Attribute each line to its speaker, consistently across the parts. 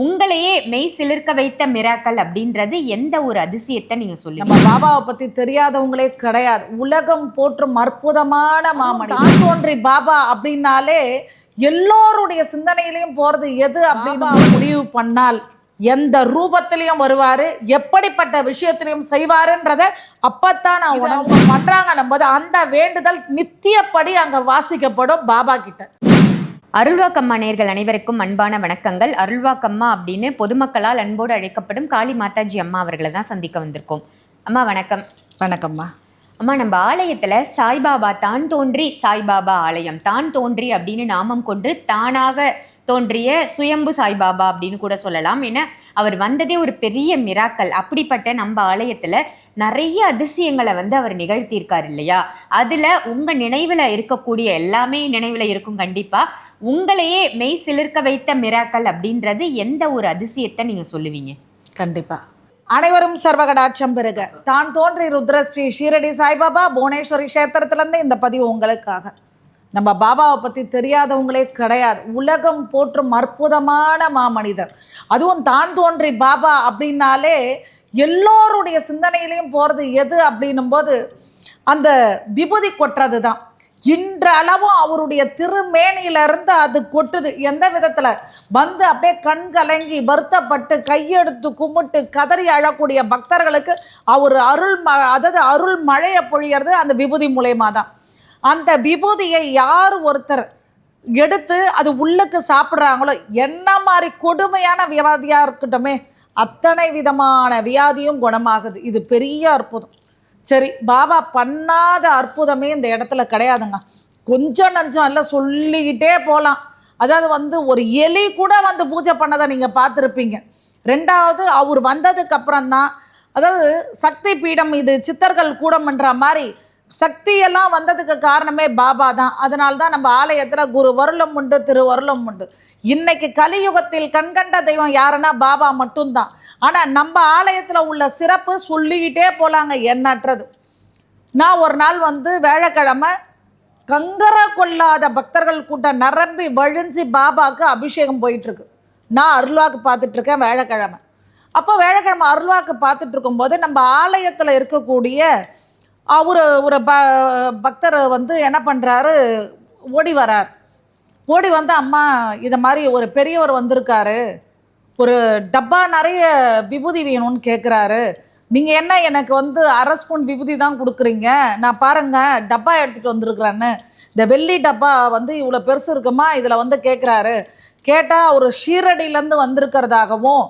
Speaker 1: உங்களையே மெய் சிலிர்க்க வைத்த மிராக்கல் அப்படின்றது எந்த ஒரு அதிசயத்தை நீங்க சொல்லுங்க?
Speaker 2: நம்ம பாபாவை பத்தி தெரியாதவங்களே கிடையாது. உலகம் போற்றும் அற்புதமான மாமணி. தான் தோன்றி பாபா அப்படின்னாலே எல்லோருடைய சிந்தனையிலையும் போறது எது அப்படின்னு முடிவு பண்ணால் எந்த ரூபத்திலையும் வருவாரு, எப்படிப்பட்ட விஷயத்திலையும் செய்வாருன்றத அப்பத்தான் அவங்க பண்றாங்க. நம்ம அந்த வேண்டுதல் நித்தியப்படி அங்க வாசிக்கப்படும் பாபா கிட்ட.
Speaker 1: அருள்வாக்கம்மா நேயர்கள் அனைவருக்கும் அன்பான வணக்கங்கள். அருள்வாக்கம்மா அப்படின்னு பொதுமக்களால் அன்போடு அழைக்கப்படும் காளி மாதாஜி அம்மா அவர்களை தான் சந்திக்க வந்திருக்கோம். அம்மா வணக்கம்.
Speaker 2: வணக்கம்மா.
Speaker 1: அம்மா, நம்ம ஆலயத்துல சாய்பாபா தான் தோன்றி சாய்பாபா ஆலயம், தான் தோன்றி அப்படின்னு நாமம் கொண்டு தானாக தோன்றிய சுயம்பு சாய்பாபா அப்படின்னு கூட சொல்லலாம். ஏன்னா அவர் வந்ததே ஒரு பெரிய மிராக்கல். அப்படிப்பட்ட நம்ம ஆலயத்துல நிறைய அதிசயங்களை அவர் நிகழ்த்தியிருக்காரு இல்லையா? அதுல உங்க நினைவுல இருக்கக்கூடிய எல்லாமே நினைவுல இருக்கும் கண்டிப்பா. உங்களையே மெய் சிலிர்க்க வைத்த மிராக்கல் அப்படின்றது எந்த ஒரு அதிசயத்தை நீங்க சொல்லுவீங்க?
Speaker 2: கண்டிப்பா. அனைவரும் சர்வகடாட்சம் பெறுக. தான் தோன்றி ருத்ரஸ்ரீ ஷீரடி சாய்பாபா புவனேஸ்வரி கஷேத்திரத்திலேருந்து இந்த பதிவு உங்களுக்காக. நம்ம பாபாவை பற்றி தெரியாதவங்களே கிடையாது. உலகம் போற்றும் அற்புதமான மாமனிதர். அதுவும் தான் தோன்றி பாபா அப்படின்னாலே எல்லோருடைய சிந்தனையிலையும் போகிறது எது அப்படின்னும் போது அந்த விபூதி கொட்டுறது தான். இன்றளவும் அவருடைய திருமேனியிலிருந்து அது கொட்டுது. எந்த விதத்தில் அப்படியே கண் கலங்கி வருத்தப்பட்டு கையெடுத்து கும்பிட்டு கதறி அழக்கூடிய பக்தர்களுக்கு அவர் அருள் மழையை பொழியறது அந்த விபூதி மூலயமா தான். அந்த விபூதியை யார் ஒருத்தர் எடுத்து அது உள்ளுக்கு சாப்பிட்றாங்களோ, என்ன மாதிரி கொடுமையான வியாதியாக இருக்கட்டுமே அத்தனை விதமான வியாதியும் குணமாகுது. இது பெரிய அற்புதம். சரி, பாபா பண்ணாத அற்புதமே இந்த இடத்துல கிடையாதுங்க. கொஞ்சம் நஞ்சம் எல்லாம் சொல்லிக்கிட்டே போகலாம். அதாவது ஒரு எலி கூட பூஜை பண்ணதை நீங்கள் பார்த்துருப்பீங்க. ரெண்டாவது, அவர் வந்ததுக்கு அப்புறம்தான், அதாவது சக்தி பீடம், இது சித்தர்கள் கூடம்ன்ற மாதிரி சக்தியெல்லாம் வந்ததுக்கு காரணமே பாபா தான். அதனால்தான் நம்ம ஆலயத்தில் குரு வருளம் உண்டு, திருவருளம் உண்டு. இன்னைக்கு கலியுகத்தில் கண்கண்ட தெய்வம் யாருன்னா பாபா மட்டும்தான். ஆனால் நம்ம ஆலயத்தில் உள்ள சிறப்பு சொல்லிக்கிட்டே போகலாங்க, எண்ணற்றது. நான் ஒரு நாள் வேலைக்கிழமை கங்கர கொள்ளாத பக்தர்கள் கூட்டம் நிரம்பி வழிஞ்சு பாபாவுக்கு அபிஷேகம் போயிட்டுருக்கு. நான் அருள்வாக்கு பார்த்துட்ருக்கேன் வேலைக்கிழமை. அப்போ வேலைக்கிழமை அருள்வாக்கு பார்த்துட்டு இருக்கும்போது நம்ம ஆலயத்தில் இருக்கக்கூடிய ஒரு பக்தர் என்ன பண்ணுறாரு, ஓடி வரார். ஓடி அம்மா இதை மாதிரி ஒரு பெரியவர் வந்திருக்காரு, ஒரு டப்பா நிறைய விபூதி வேணும்னு கேட்குறாரு. நீங்கள் என்ன எனக்கு அரை ஸ்பூன் விபூதி தான் கொடுக்குறீங்க, நான் பாருங்கள் டப்பா எடுத்துகிட்டு வந்திருக்குறான்னு. இந்த வெள்ளி டப்பா இவ்வளோ பெருசு இருக்குமா, இதில் கேட்குறாரு. கேட்டால் அவர் ஷீரடியிலேருந்து வந்திருக்கிறதாகவும்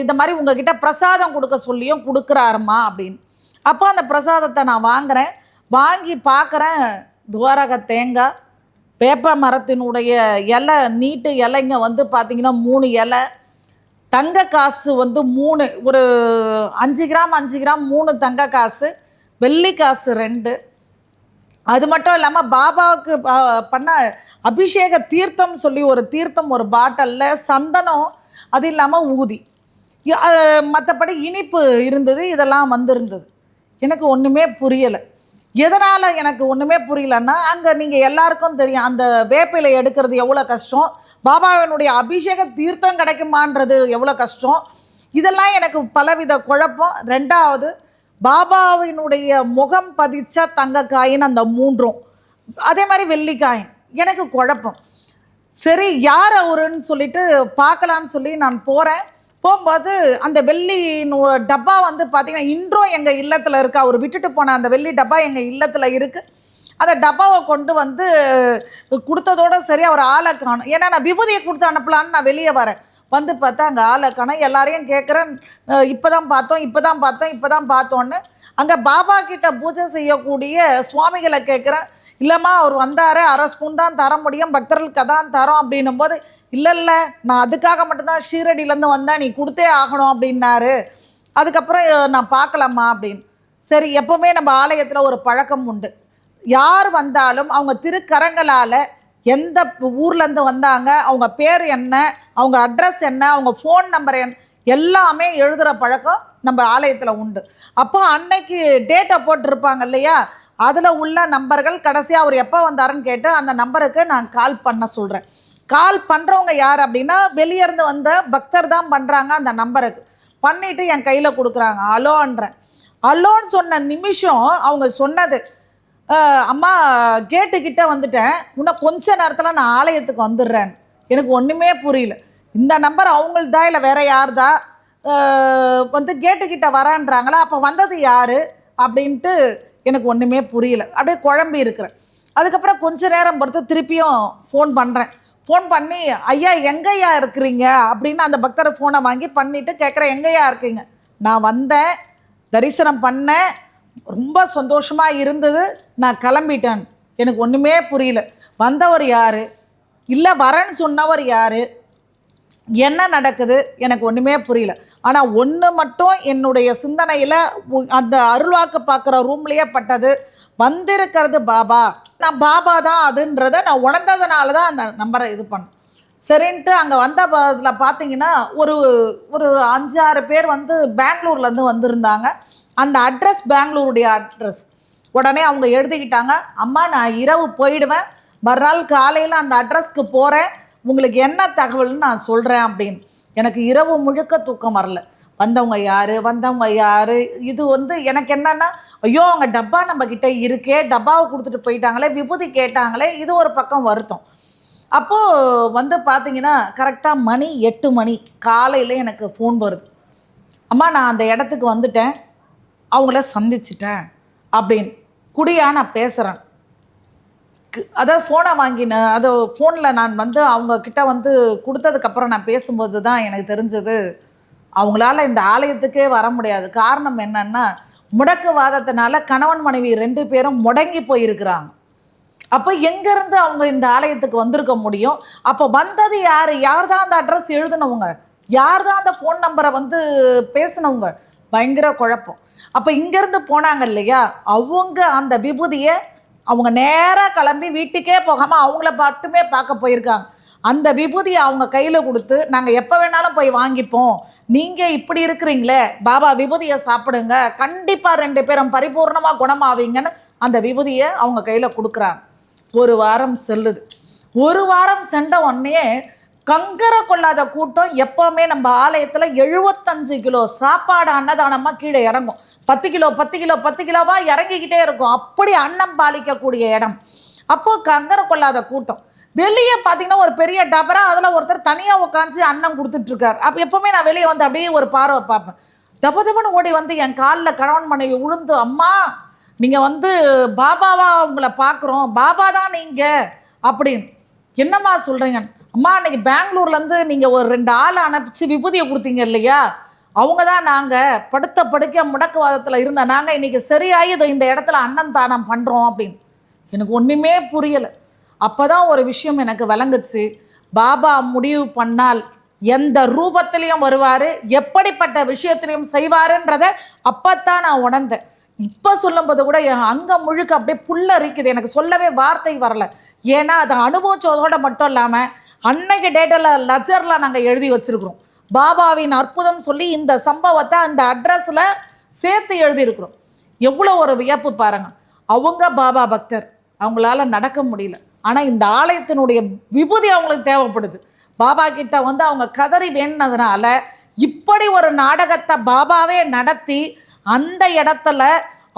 Speaker 2: இந்த மாதிரி உங்ககிட்ட பிரசாதம் கொடுக்க சொல்லியும் கொடுக்குறாருமா அப்படின்னு. அப்போ அந்த பிரசாதத்தை நான் வாங்குகிறேன். வாங்கி பார்க்குறேன், துவாரக தேங்காய், வேப்ப மரத்தினுடைய இலை, நீட்டு இலைங்க பார்த்திங்கன்னா 3 இலை, தங்க காசு 3, ஒரு 5 கிராம் 5 கிராம் 3 தங்க காசு, வெள்ளி காசு 2. அது மட்டும் இல்லாமல் பாபாவுக்கு பண்ண அபிஷேக தீர்த்தம் சொல்லி ஒரு தீர்த்தம் ஒரு பாட்டிலில், சந்தனம், அது இல்லாமல் ஊதி, மற்றபடி இனிப்பு இருந்தது. இதெல்லாம் வந்திருந்தது. எனக்கு ஒன்றுமே புரியலை. எதனால் எனக்கு ஒன்றுமே புரியலன்னா, அங்கே நீங்கள் எல்லாருக்கும் தெரியும் அந்த வேப்பிலை எடுக்கிறது எவ்வளோ கஷ்டம், பாபாவினுடைய அபிஷேக தீர்த்தம் கிடைக்குமான்றது எவ்வளோ கஷ்டம். இதெல்லாம் எனக்கு பலவித குழப்பம். ரெண்டாவது, பாபாவினுடைய முகம் பதிச்ச தங்க காயின் அந்த 3ம், அதே மாதிரி வெள்ளிக்காயின், எனக்கு குழப்பம். சரி, யார் அவருன்னு சொல்லிட்டு பார்க்கலான்னு சொல்லி நான் போகும்போது அந்த வெள்ளி டப்பா பார்த்திங்கன்னா இன்றும் எங்கள் இல்லத்தில் இருக்குது. அவர் விட்டுட்டு போன அந்த வெள்ளி டப்பா எங்கள் இல்லத்தில் இருக்குது. அந்த டப்பாவை கொண்டு கொடுத்ததோடு சரி, அவர் ஆளை காணும். ஏன்னா நான் விபூதியை கொடுத்து அனுப்பலான்னு நான் வெளியே வரேன். பார்த்தா அங்கே ஆளை காணும். எல்லாரையும் கேட்குறேன், இப்போ தான் பார்த்தோன்னு. அங்கே பாபா கிட்ட பூஜை செய்யக்கூடிய சுவாமிகளை கேட்குறேன். இல்லைம்மா, அவர் வந்தார், அரை ஸ்பூன் தான் தர முடியும், பக்தர்களுக்கு தான் தரோம் அப்படின்னும் போது, இல்லை நான் அதுக்காக மட்டும்தான் ஷீரடியிலேருந்து வந்தேன், நீ கொடுத்தே ஆகணும் அப்படின்னாரு. அதுக்கப்புறம் நான் பார்க்கலாமா அப்படின்னு. சரி, எப்போவுமே நம்ம ஆலயத்தில் ஒரு பழக்கம் உண்டு. யார் வந்தாலும் அவங்க திருக்கரங்களால் எந்த ஊர்லேருந்து வந்தாங்க, அவங்க பேர் என்ன, அவங்க அட்ரஸ் என்ன, அவங்க ஃபோன் நம்பர் என்ன, எல்லாமே எழுதுகிற பழக்கம் நம்ம ஆலயத்தில் உண்டு. அப்போ அன்னைக்கு டேட்டை போட்டிருப்பாங்க இல்லையா, அதில் உள்ள நம்பர்கள் கடைசியாக அவர் எப்போ வந்தாருன்னு கேட்டு அந்த நம்பருக்கு நான் கால் பண்ண சொல்கிறேன். கால் பண்ணுறவங்க யார் அப்படின்னா வெளியேருந்து வந்த பக்தர் தான் பண்ணுறாங்க. அந்த நம்பருக்கு பண்ணிவிட்டு என் கையில் கொடுக்குறாங்க. அலோன்றேன். அலோன்னு சொன்ன நிமிஷம் அவங்க சொன்னது, அம்மா கேட்டுக்கிட்ட வந்துட்டேன், இன்னும் கொஞ்ச நேரத்தில் நான் ஆலயத்துக்கு வந்துடுறேன். எனக்கு ஒன்றுமே புரியல. இந்த நம்பர் அவங்கள்தா இல்லை வேற யார்தா? வந்து கேட்டுக்கிட்ட வரான்றாங்களா, அப்போ வந்தது யார் அப்படின்ட்டு எனக்கு ஒன்றுமே புரியல. அப்படியே குழம்பி இருக்கிறேன். அதுக்கப்புறம் கொஞ்ச நேரம் பொறுத்து திருப்பியும் ஃபோன் பண்ணுறேன். ஃபோன் பண்ணி, ஐயா எங்கேயா இருக்கிறீங்க அப்படின்னு அந்த பக்தரை ஃபோனை வாங்கி பண்ணிவிட்டு கேட்குறேன், எங்கேயா இருக்கீங்க? நான் வந்தேன், தரிசனம் பண்ணேன், ரொம்ப சந்தோஷமாக இருந்தது, நான் கிளம்பிட்டேன். எனக்கு ஒன்றுமே புரியல. வந்தவர் யார், இல்லை வரேன்னு சொன்னவர் யார், என்ன நடக்குது எனக்கு ஒன்றுமே புரியல. ஆனால் ஒன்று மட்டும் என்னுடைய சிந்தனையில் அந்த அருள்வாக்கு பார்க்குற ரூம்லேயே பட்டது, வந்திருக்கிறது பாபா. நான் பாபா தான் அதுன்றதை நான் உணர்ந்ததுனால தான் அந்த நம்பரை இது பண்ணேன். சரின்ட்டு அங்கே வந்த இதில் பார்த்தீங்கன்னா ஒரு 5-6 பேர் வந்து பெங்களூர்லேருந்து வந்திருந்தாங்க. அந்த அட்ரஸ் பெங்களூருடைய அட்ரஸ். உடனே அவங்க எழுதிக்கிட்டாங்க, அம்மா நான் இரவு போயிடுவேன், மறுநாள் காலையில் அந்த அட்ரஸ்க்கு போகிறேன், உங்களுக்கு என்ன தகவல்னு நான் சொல்கிறேன் அப்படின்னு. எனக்கு இரவு முழுக்க தூக்கம் வரல. வந்தவங்க யார், இது வந்து எனக்கு என்னென்னா, ஐயோ அவங்க டப்பா நம்மக்கிட்ட இருக்கே, டப்பாவை கொடுத்துட்டு போயிட்டாங்களே, விபூதி கேட்டாங்களே, இது ஒரு பக்கம் வருத்தம். அப்போது வந்து பார்த்தீங்கன்னா கரெக்டாக மணி 8 மணி காலையில் எனக்கு ஃபோன் வருது, அம்மா நான் அந்த இடத்துக்கு வந்துட்டேன், அவங்கள சந்திச்சிட்டேன் அப்படின்னு. குடியா நான் பேசுகிறேன். அதாவது ஃபோனை வாங்கினேன். அது ஃபோனில் நான் வந்து அவங்கக்கிட்ட வந்து கொடுத்ததுக்கப்புறம் நான் பேசும்போது தான் எனக்கு தெரிஞ்சது, அவங்களால இந்த ஆலயத்துக்கே வர முடியாது. காரணம் என்னன்னா, முடக்குவாதத்தினால கணவன் மனைவி 2 பேரும் முடங்கி போயிருக்கிறாங்க. அப்போ எங்கேருந்து அவங்க இந்த ஆலயத்துக்கு வந்திருக்க முடியும்? அப்போ வந்தது யார் தான் அந்த அட்ரஸ் எழுதினவங்க, யார் தான் அந்த ஃபோன் நம்பரை வந்து பேசினவங்க? பயங்கர குழப்பம். அப்போ இங்கேருந்து போனாங்க இல்லையா, அவங்க அந்த விபூதியை அவங்க நேராக கிளம்பி வீட்டுக்கே போகாமல் அவங்கள மட்டுமே பார்க்க போயிருக்காங்க. அந்த விபூதியை அவங்க கையில் கொடுத்து, நாங்கள் எப்போ வேணாலும் போய் வாங்கிப்போம், நீங்கள் இப்படி இருக்கிறீங்களே பாபா விபூதியை சாப்பிடுங்க, கண்டிப்பாக 2 பேரும் பரிபூர்ணமாக குணமாவீங்கன்னு அந்த விபூதியை அவங்க கையில் கொடுக்குறாங்க. 1 வாரம் செல்லுது. 1 வாரம் சென்ற உடனே கங்கரை கொள்ளாத கூட்டம். எப்போவுமே நம்ம ஆலயத்தில் 75 கிலோ சாப்பாடு அன்னதானமாக கீழே இறங்கும். 10 கிலோ 10 கிலோ 10 கிலோவாக இறங்கிக்கிட்டே இருக்கும். அப்படி அன்னம் பாலிக்கக்கூடிய இடம். அப்போது கங்கரை கொள்ளாத கூட்டம். வெளியே பார்த்தீங்கன்னா ஒரு பெரிய டபரா, அதில் ஒருத்தர் தனியாக உட்காந்து அன்னம் கொடுத்துட்ருக்கார். அப்போ எப்போவுமே நான் வெளியே வந்து அப்படியே ஒரு பார்வை பார்ப்பேன். தபன்னு ஓடி வந்து என் காலில் கணவன் மனைவி உளுந்து, அம்மா நீங்கள் வந்து பாபாவா உங்களை பார்க்குறோம், பாபா தான் நீங்கள் அப்படின்னு. என்னம்மா சொல்கிறீங்க? அம்மா அன்றைக்கி பெங்களூர்லேருந்து நீங்கள் ஒரு 2 ஆள் அனுப்பிச்சு விபூதியை கொடுத்தீங்க இல்லையா, அவங்க தான் நாங்கள் படுக்க முடக்குவாதத்தில் இருந்த நாங்கள் இன்றைக்கி சரியாகி இந்த இடத்துல அன்னம் தானம் பண்ணுறோம் அப்படின்னு. எனக்கு ஒன்றுமே புரியலை. அப்போ தான் ஒரு விஷயம் எனக்கு விளங்குச்சு, பாபா முடிவு பண்ணால் எந்த ரூபத்திலையும் வருவார், எப்படிப்பட்ட விஷயத்திலையும் செய்வாருன்றதை அப்போத்தான் நான் உணர்ந்தேன். இப்போ சொல்லும்போது கூட என் அங்கம் முழுக்க அப்படியே புல்லரிக்குது. எனக்கு சொல்லவே வார்த்தை வரல. ஏன்னா அதை அனுபவிச்சதோடு மட்டும் இல்லாமல் அன்னைக்கு டேட்டில் லெஜரில் நாங்கள் எழுதி வச்சுருக்குறோம். பாபாவின் அற்புதம் சொல்லி இந்த சம்பவத்தை அந்த அட்ரஸில் சேர்த்து எழுதியிருக்கிறோம். எவ்வளோ ஒரு வியப்பு பாருங்கள். அவங்க பாபா பக்தர், அவங்களால நடக்க முடியல. ஆனால் இந்த ஆலயத்தினுடைய விபூதி அவங்களுக்கு தேவைப்படுது. பாபா கிட்ட வந்து அவங்க கதறி வேணுனதுனால இப்படி ஒரு நாடகத்தை பாபாவே நடத்தி அந்த இடத்துல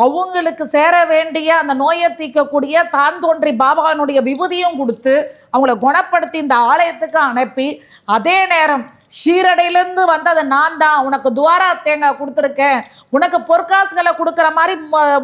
Speaker 2: அவங்களுக்கு சேர வேண்டிய அந்த நோயை தீர்க்கக்கூடிய தான் தோன்றி பாபாவினுடைய விபூதியும் கொடுத்து அவங்கள குணப்படுத்தி இந்த ஆலயத்துக்கு அனுப்பி, அதே நேரம் ஷீரடியிலேருந்து வந்தது நான் தான், உனக்கு துவாரா தேங்காய் கொடுத்துருக்கேன், உனக்கு பொற்காசுகளை கொடுக்குற மாதிரி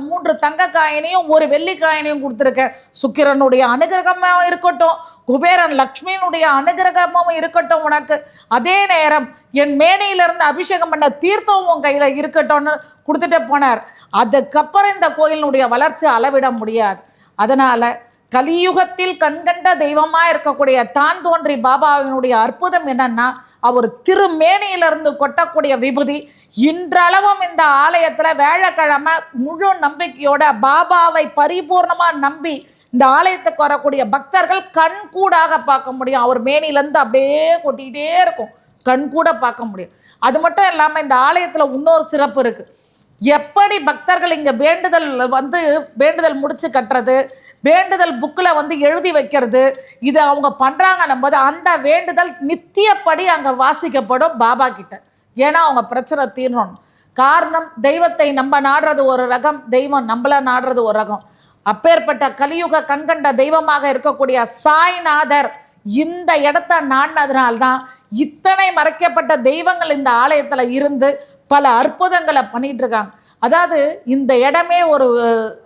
Speaker 2: 3 தங்க காயினையும் 1 வெள்ளி காயினையும் கொடுத்துருக்கேன். சுக்கிரனுடைய அனுகிரகமும் இருக்கட்டும், குபேரன் லக்ஷ்மியினுடைய அனுகிரகமும் இருக்கட்டும் உனக்கு. அதே நேரம் என் மேனையிலிருந்து அபிஷேகம் பண்ண தீர்த்தம் உன் கையில் இருக்கட்டும்னு கொடுத்துட்டு போனார். அதுக்கப்புறம் இந்த கோயிலினுடைய வளர்ச்சி அளவிட முடியாது. அதனால் கலியுகத்தில் கண்கண்ட தெய்வமாக இருக்கக்கூடிய தான் தோன்றி பாபாவினுடைய அற்புதம் என்னன்னா, அவர் திருமேனியிலிருந்து கொட்டக்கூடிய விபூதி இன்றளவும் இந்த ஆலயத்தில் வேலைக்கிழமை முழு நம்பிக்கையோட பாபாவை பரிபூர்ணமாக நம்பி இந்த ஆலயத்துக்கு வரக்கூடிய பக்தர்கள் கண்கூடாக பார்க்க முடியும். அவர் மேனிலேருந்து அப்படியே கொட்டிக்கிட்டே இருக்கும், கண்கூட பார்க்க முடியும். அது மட்டும் இல்லாமல் இந்த ஆலயத்தில் இன்னொரு சிறப்பு இருக்குது. எப்படி பக்தர்கள் இங்கே வேண்டுதல் முடிச்சு கட்டுறது, வேண்டுதல் புக்கில் வந்து எழுதி வைக்கிறது, இதை அவங்க பண்ணுறாங்கன்னும் போது அந்த வேண்டுதல் நித்தியப்படி அங்கே வாசிக்கப்படும் பாபா கிட்ட. ஏன்னா அவங்க பிரச்சனை தீரணும். காரணம், தெய்வத்தை நம்ம நாடுறது ஒரு ரகம், தெய்வம் நம்மள நாடுறது ஒரு ரகம். அப்பேற்பட்ட கலியுக கண்கண்ட தெய்வமாக இருக்கக்கூடிய சாய்நாதர் இந்த இடத்த நாடினதுனால்தான் இத்தனை மறைக்கப்பட்ட தெய்வங்கள் இந்த ஆலயத்தில் இருந்து பல அற்புதங்களை பண்ணிட்டு இருக்காங்க. அதாவது இந்த இடமே ஒரு,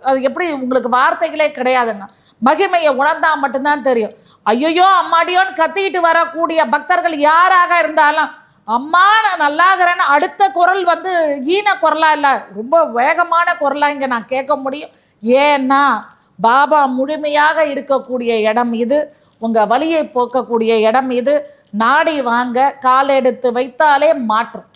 Speaker 2: அது எப்படி உங்களுக்கு வார்த்தைகளே கிடையாதுங்க. மகிமையை உணர்ந்தா மட்டும்தான் தெரியும். ஐயோ அம்மாடியோன்னு கத்திக்கிட்டு வரக்கூடிய பக்தர்கள் யாராக இருந்தாலும், அம்மா நான் நல்லாகிறேன்னு அடுத்த குரல் வந்து ஈன குரலா இல்லை, ரொம்ப வேகமான குரலா இங்கே நான் கேட்க முடியும். ஏன்னா பாபா முழுமையாக இருக்கக்கூடிய இடம் இது, உங்கள் வலியை போக்கக்கூடிய இடம் இது. நாடி வாங்க, காலெடுத்து வைத்தாலே மாற்றும்.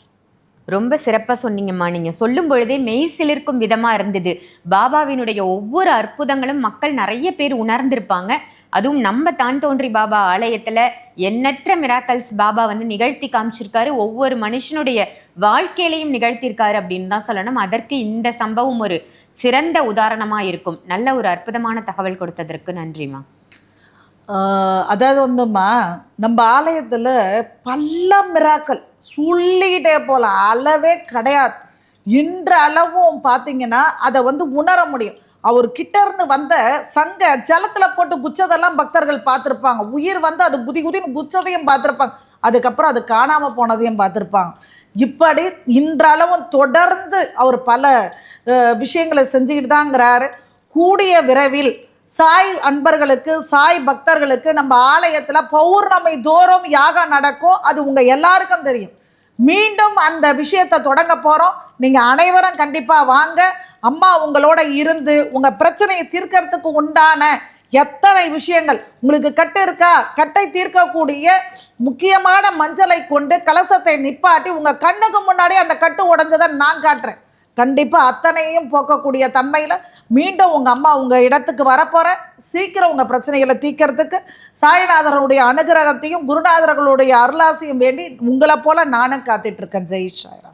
Speaker 1: ரொம்ப சிறப்பாக சொன்னீங்கம்மா. நீங்கள் சொல்லும் பொழுதே மெய் சிலிர்க்கும் விதமாக இருந்தது. பாபாவினுடைய ஒவ்வொரு அற்புதங்களும் மக்கள் நிறைய பேர் உணர்ந்திருப்பாங்க. அதுவும் நம்ம தான் தோன்றி பாபா ஆலயத்தில் எண்ணற்ற மிராக்கல்ஸ் பாபா வந்து நிகழ்த்தி காமிச்சிருக்காரு. ஒவ்வொரு மனுஷனுடைய வாழ்க்கையிலையும் நிகழ்த்தியிருக்காரு அப்படின்னு தான் சொல்லணும். அதற்கு இந்த சம்பவம் ஒரு சிறந்த உதாரணமாக இருக்கும். நல்ல ஒரு அற்புதமான தகவல் கொடுத்ததற்கு நன்றிம்மா.
Speaker 2: அதாவது வந்தும்மா, நம்ம ஆலயத்தில் பல மிராக்கள் சொல்லிக்கிட்டே போகலாம், அளவே கிடையாது. இன்ற அளவும் பார்த்தீங்கன்னா அதை வந்து உணர முடியும். அவர் கிட்ட இருந்து வந்த சங்க ஜலத்தில் போட்டு குச்சதெல்லாம் பக்தர்கள் பார்த்துருப்பாங்க. உயிர் வந்து அது குதி குதின்னு குச்சதையும் பார்த்துருப்பாங்க. அதுக்கப்புறம் அது காணாமல் போனதையும் பார்த்துருப்பாங்க. இப்படி இன்றளவும் தொடர்ந்து அவர் பல விஷயங்களை செஞ்சுக்கிட்டு தாங்கிறாரு. கூடிய விரைவில் சாய் அன்பர்களுக்கு, சாய் பக்தர்களுக்கு நம்ம ஆலயத்தில் பௌர்ணமி தோறும் யாகம் நடக்கும். அது உங்கள் எல்லாருக்கும் தெரியும். மீண்டும் அந்த விஷயத்தை தொடங்க போகிறோம். நீங்கள் அனைவரும் கண்டிப்பாக வாங்க. அம்மா உங்களோட இருந்து உங்கள் பிரச்சனையை தீர்க்கறதுக்கு உண்டான எத்தனை விஷயங்கள் உங்களுக்கு கட்டு இருக்கா, கட்டை தீர்க்கக்கூடிய முக்கியமான மஞ்சளை கொண்டு கலசத்தை நிப்பாட்டி உங்கள் கண்ணுக்கு முன்னாடி அந்த கட்டு உடஞ்சதை நான் காட்டுறேன். கண்டிப்பாக அத்தனையும் போக்கக்கூடிய தன்மையில் மீண்டும் உங்கள் அம்மா உங்கள் இடத்துக்கு வரப்போகிற. சீக்கிரம் உங்கள் பிரச்சனைகளை தீர்க்கறதுக்கு சாய்நாதர்களுடைய அனுகிரகத்தையும் குருநாதர்களுடைய அருளாசையும் வேண்டி உங்களை போல நானும் காத்துட்ருக்கேன். ஜெய் சாய்ராம்.